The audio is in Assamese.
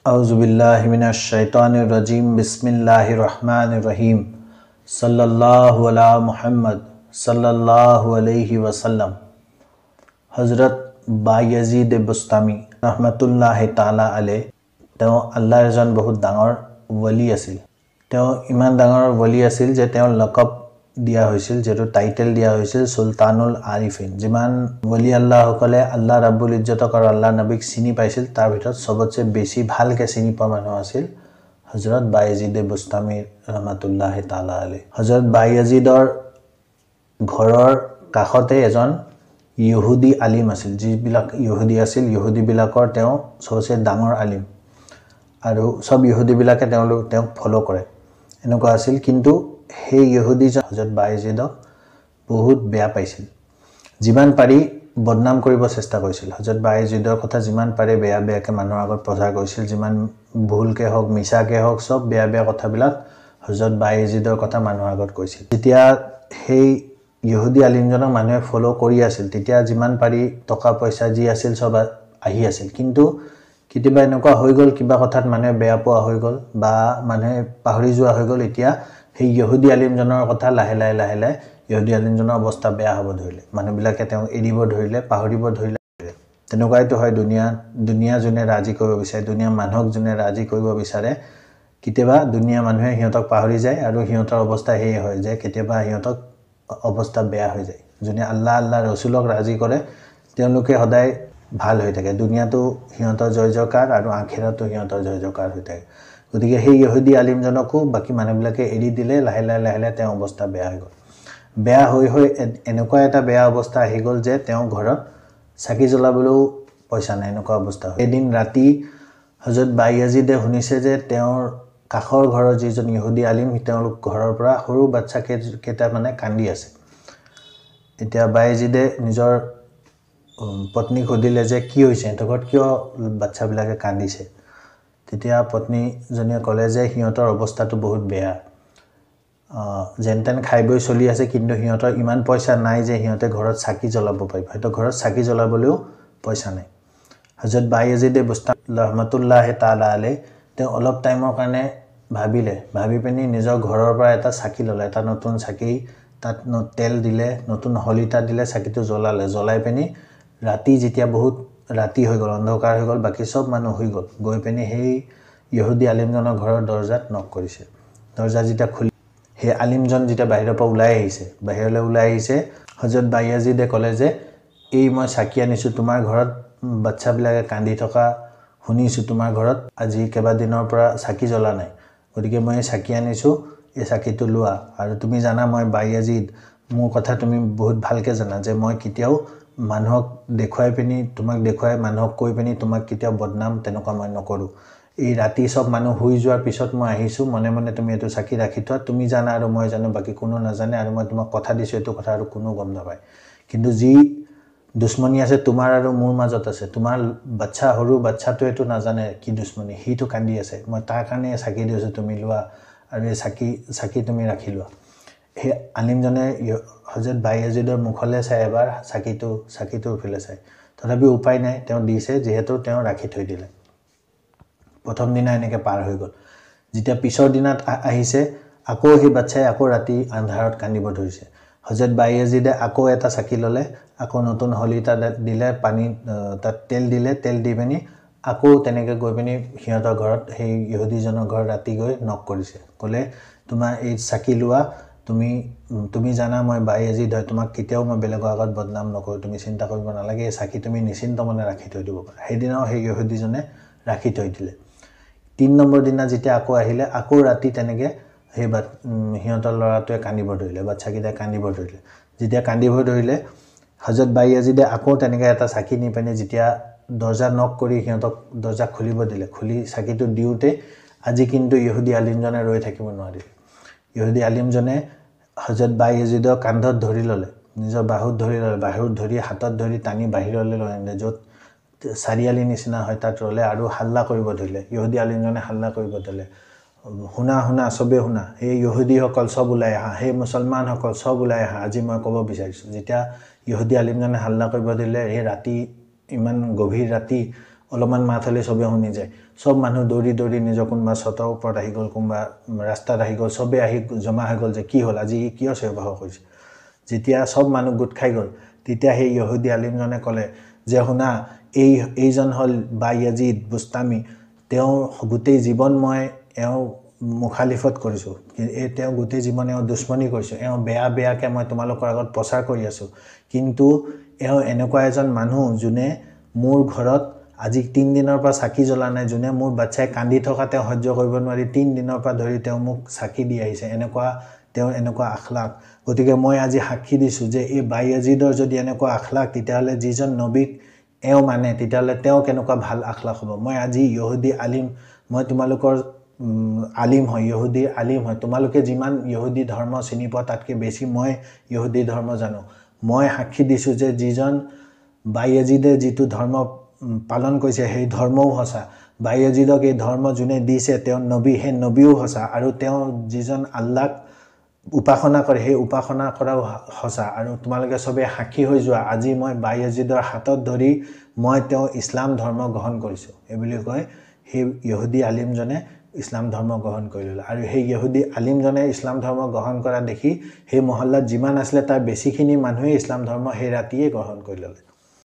औज़ुबिल्लाहिमिनश्शैतानिर्रजीम बिस्मिल्लाहिर्रहमानिर्रहीम सल्लल्लाहु अला मुहम्मद सल्लल्लाहु अलैहि वसल्लम। हज़रत बायजीद बुस्तामी रहमतुल्लाहि ताला अलैह তেওঁ আল্লাহৰ এজন বহুত ডাঙৰ ওলি আছিল। তেওঁ ইমান ডাঙৰ ওলি আছিল যে তেওঁ লকব দিয়া হৈছিল, যেটো টাইটেল দিয়া হৈছিল সুলতানুল আৰিফিন। যিমান ওলি আল্লাহ সকলে আল্লাহ ৰাব্বুল ইজ্জতক আৰু আল্লাহ নবীক চিনি পাইছিল, তাৰ ভিতৰত সবতছে বেছি ভালকে চিনি পোৱা মানুহ আছিল হযৰত বায়জিদ বুস্তামি रहमतुल्लाहि ताला अलैह। হযৰত বায়জিদৰ ঘৰৰ কাষতে এজন ইহুদি আলিম আছিল। যিবিলাক ইহুদি আছিল, ইহুদি বিলাকৰ তেওঁ সবতছে ডাঙৰ আলিম, আৰু সব ইহুদি বিলাকে তেওঁক ফলো কৰে এনেকুৱা আছিল। কিন্তু সেই ইহুদিজন হযৰত বায়জিদক বহুত বেয়া পাইছিল, যিমান পাৰি বদনাম কৰিব চেষ্টা কৰিছিল। হযৰত বায়জিদৰ কথা যিমান পাৰে বেয়া বেয়াকে মানুহৰ আগত প্ৰচাৰ কৰিছিল, যিমান ভুলকে হওক মিছাকে হওক সব বেয়া বেয়া কথাবিলাক হযৰত বায়জিদৰ কথা মানুহৰ আগত কৈছিল। যেতিয়া সেই ইহুদি আলিমজনক মানুহে ফলো কৰি আছিল, তেতিয়া যিমান পাৰি টকা পইচা যি আছিল সব আহি আছিল। কিন্তু কেতিয়াবা এনেকুৱা হৈ গ'ল, কিবা কথাত মানুহে বেয়া পোৱা হৈ গ'ল বা মানুহে পাহৰি যোৱা হৈ গ'ল। এতিয়া সেই ইহুদি আলিমজনৰ কথা লাহে লাহে ইহুদি আলিমজনৰ অৱস্থা বেয়া হ'ব ধৰিলে, মানুহবিলাকে তেওঁক এৰিব ধৰিলে, পাহৰিব ধৰিলে। তেনেকুৱাইতো হয় দুনিয়া যোনে ৰাজি কৰিব বিচাৰে, দুনিয়া মানুহক যোনে ৰাজি কৰিব বিচাৰে, কেতিয়াবা দুনিয়া মানুহে সিহঁতক পাহৰি যায় আৰু সিহঁতৰ অৱস্থা সেই হয় যে কেতিয়াবা সিহঁতক অৱস্থা বেয়া হৈ যায়। যোনে আল্লাহ ৰসুলক ৰাজি কৰে তেওঁলোকে সদায় ভাল হৈ থাকে, দুনিয়াটো সিহঁতৰ জয় জয়কাৰ আৰু আখিৰাতো সিহঁতৰ জয় জয়কাৰ হৈ থাকে। গতিকে সেই ইহুদি আলিমজনকো বাকি মানুহবিলাকে এৰি দিলে, লাহে লাহে তেওঁ অৱস্থা বেয়া হৈ গ'ল। বেয়া হৈ এনেকুৱা এটা বেয়া অৱস্থা আহি গ'ল যে তেওঁ ঘৰত চাকি জ্বলাবলৈও পইচা নাই, এনেকুৱা অৱস্থা হয়। এদিন ৰাতি হযৰত বায়জিদে শুনিছে যে তেওঁৰ কাষৰ ঘৰৰ যিজন ইহুদি আলিম, তেওঁলোক ঘৰৰ পৰা সৰু বাচ্চা কেইটা মানে কান্দি আছে। এতিয়া বায়জিদে নিজৰ পত্নীক সুধিলে যে কি হৈছে, সিহঁতৰ ঘৰত কিয় বাচ্চাবিলাকে কান্দিছে। তেতিয়া পত্নীজনীয়ে ক'লে যে সিহঁতৰ অৱস্থাটো বহুত বেয়া, যেন তেন খাই বৈ চলি আছে, কিন্তু সিহঁতৰ ইমান পইচা নাই যে সিহঁতে ঘৰত চাকি জ্বলাব পাৰিব, সিহঁতৰ ঘৰত চাকি জ্বলাবলৈও পইচা নাই। হযৰত বায়জিদ বুস্তামি रहमतुल्लाहि ताला अलैह তেওঁ অলপ টাইমৰ কাৰণে ভাবি পিনি নিজৰ ঘৰৰ পৰা এটা চাকি ল'লে, এটা নতুন চাকি, তাত তেল দিলে, নতুন হলিতা দিলে, চাকিটো জ্বলালে। জ্বলাই পিনি ৰাতি যেতিয়া বহুত ৰাতি হৈ গ'ল, অন্ধকাৰ হৈ গ'ল, বাকি সব মানুহ হৈ গ'ল, গৈ পিনি সেই ইহুদি আলিমজনৰ ঘৰৰ দৰজাত নক কৰিছে। দৰজা যেতিয়া খুলি সেই আলিমজন যেতিয়া বাহিৰৰ পৰা বাহিৰলৈ ওলাই আহিছে, হযৰত বায়জিদে ক'লে যে এই মই চাকি আনিছোঁ তোমাৰ ঘৰত, বাচ্চাবিলাকে কান্দি থকা শুনিছোঁ, তোমাৰ ঘৰত আজি কেইবাদিনৰ পৰা চাকি জ্বলা নাই, গতিকে মই এই চাকি আনিছোঁ, এই চাকিটো লোৱা। আৰু তুমি জানা মই বায়জিদ, মোৰ কথা তুমি বহুত ভালকে জানা যে মই কেতিয়াও মানুহক দেখুৱাই মানুহক কৈ পিনি তোমাক কেতিয়াও বদনাম তেনেকুৱা মই নকৰোঁ। এই ৰাতি সব মানুহ শুই যোৱাৰ পিছত মই আহিছোঁ, মনে মনে তুমি এইটো চাকি ৰাখি থোৱা, তুমি জানা আৰু মই জানো, বাকি কোনো নাজানে, আৰু মই তোমাক কথা দিছোঁ এইটো কথা আৰু কোনো গম নাপায়। কিন্তু যি দুশ্মনী আছে তোমাৰ আৰু মোৰ মাজত আছে, তোমাৰ সৰু বাচ্চাটোৱেতো নাজানে কি দুশ্মনী, সিটো কান্দি আছে, মই তাৰ কাৰণে চাকি দিছোঁ, তুমি লোৱা আৰু এই চাকি তুমি ৰাখি লোৱা। সেই আলিমজনে হযৰত বায়জিদৰ মুখলৈ চাই এবাৰ, চাকিটোৰ ফালে চাই, তথাপি উপায় নাই, তেওঁ দিছে যিহেতু তেওঁ ৰাখি থৈ দিলে। প্ৰথম দিনা এনেকৈ পাৰ হৈ গ'ল। যেতিয়া পিছৰ দিনাত আহিছে, আকৌ সেই বাচ্চাই আকৌ ৰাতি আন্ধাৰত কান্দিব ধৰিছে। হযরত বায়জিদে আকৌ এটা চাকি ল'লে, আকৌ নতুন হলিতা দিলে, তাত তেল দিলে, তেল দি পিনি আকৌ তেনেকৈ গৈ পিনি সিহঁতৰ ঘৰত, সেই ইহুদিজনৰ ঘৰত ৰাতি গৈ নক কৰিছে, ক'লে তোমাৰ এই চাকি লোৱা, তুমি জানা মই বায়জিদ হয়, তোমাক কেতিয়াও মই বেলেগৰ আগত বদনাম নকৰোঁ, তুমি চিন্তা কৰিব নালাগে, এই চাকি তুমি নিশ্চিন্ত মনে ৰাখি থৈ দিব পাৰা। সেইদিনাও সেই ইহুদিজনে ৰাখি থৈ দিলে। ৩ নম্বৰ দিনা যেতিয়া আকৌ আহিলে, আকৌ ৰাতি তেনেকৈ সেই সিহঁতৰ ল'ৰাটোৱে কান্দিব ধৰিলে, বাচ্চাকেইটাই কান্দিব ধৰিলে। যেতিয়া কান্দিব ধৰিলে, হযৰত বায়জিদে আকৌ তেনেকৈ এটা চাকি নি পিনি যেতিয়া দৰজা নক কৰি সিহঁতক দৰজা খুলিব দিলে, খুলি চাকিটো দিওঁতে আজি কিন্তু ইহুদি আলিমজনে ৰৈ থাকিব নোৱাৰিলে। ইহুদি আলিমজনে হযৰত বায়জিদৰ কান্ধত ধৰি ল'লে, নিজৰ বাহুত ধৰি হাতত ধৰি টানি বাহিৰলৈ লৈ আনিলে, য'ত চাৰিআলি নিচিনা হয় তাত ৰ'লে, আৰু হাল্লা কৰিব ধৰিলে। ইহুদি আলিমজনে হাল্লা কৰিব ধৰিলে, শুনা চবে শুনা, সেই ইহুদিসকল সব ওলাই আহা, সেই মুছলমানসকল সব ওলাই আহা, আজি মই ক'ব বিচাৰিছোঁ। যেতিয়া ইহুদি আলিমজনে হাল্লা কৰিব দিলে, সেই ৰাতি, ইমান গভীৰ ৰাতি, অলপমান মাত হ'লে চবে শুনি যায় সব মানুহ দৌৰি দৌৰি নিজৰ কোনোবা ছতৰ ওপৰত আহি গ'ল কোনোবা ৰাস্তাত আহি গ'ল চবে আহি জমা হৈ গ'ল যে কি হ'ল আজি কিয় চিঞৰ বাখৰ কৰিছে যেতিয়া সব মানুহ গোট খাই গ'ল তেতিয়া সেই ইহুদী আলিমজনে ক'লে যে শুনা এইজন হ'ল বায়াজিদ বুস্তামি তেওঁ গোটেই জীৱন মই মুখালিফত কৰিছোঁ তেওঁ গোটেই জীৱন দুশ্মনী কৰিছোঁ বেয়াকৈ মই তোমালোকৰ আগত প্ৰচাৰ কৰি আছোঁ কিন্তু এনেকুৱা এজন মানুহ যোনে মোৰ ঘৰত আজি 3 দিনৰ পৰা চাকি জ্বলা নাই যোনে মোৰ বাচ্চাই কান্দি থকা তেওঁ সহ্য কৰিব নোৱাৰি 3 দিনৰ পৰা ধৰি তেওঁ মোক চাকি দি আহিছে এনেকুৱা আখলাক গতিকে মই আজি সাক্ষী দিছোঁ যে এই বায়াজিদৰ যদি এনেকুৱা আখলাক তেতিয়াহ'লে যিজন নবীক মানে তেতিয়াহ'লে তেওঁ কেনেকুৱা ভাল আখলাক হ'ব মই আজি ইহুদী আলিম মই তোমালোকৰ আলিম হয় ইহুদী আলিম হয় তোমালোকে যিমান ইহুদী ধৰ্ম চিনি পোৱা তাতকৈ বেছি মই ইহুদী ধৰ্ম জানো মই সাক্ষী দিছোঁ যে যিজন বায়াজিদে যিটো ধৰ্ম পালন কৰিছে সেই ধৰ্মও সঁচা বায়াজিদক এই ধৰ্ম যোনে দিছে তেওঁ নবী সেই নবীও সঁচা আৰু তেওঁ যিজন আল্লাহক উপাসনা কৰে সেই উপাসনা কৰাও সঁচা আৰু তোমালোকে সবে সাক্ষী হৈ যোৱা আজি মই বায়াজিদৰ হাতত ধৰি মই তেওঁ ইছলাম ধৰ্ম গ্ৰহণ কৰিছোঁ এই বুলি কয় সেই ইহুদী আলিমজনে ইছলাম ধৰ্ম গ্ৰহণ কৰি ল'লে আৰু সেই ইহুদী আলিমজনে ইছলাম ধৰ্ম গ্ৰহণ কৰা দেখি সেই মহল্লাত যিমান আছিলে তাৰ বেছিখিনি মানুহে ইছলাম ধৰ্ম সেই ৰাতিয়ে গ্ৰহণ কৰি ল'লে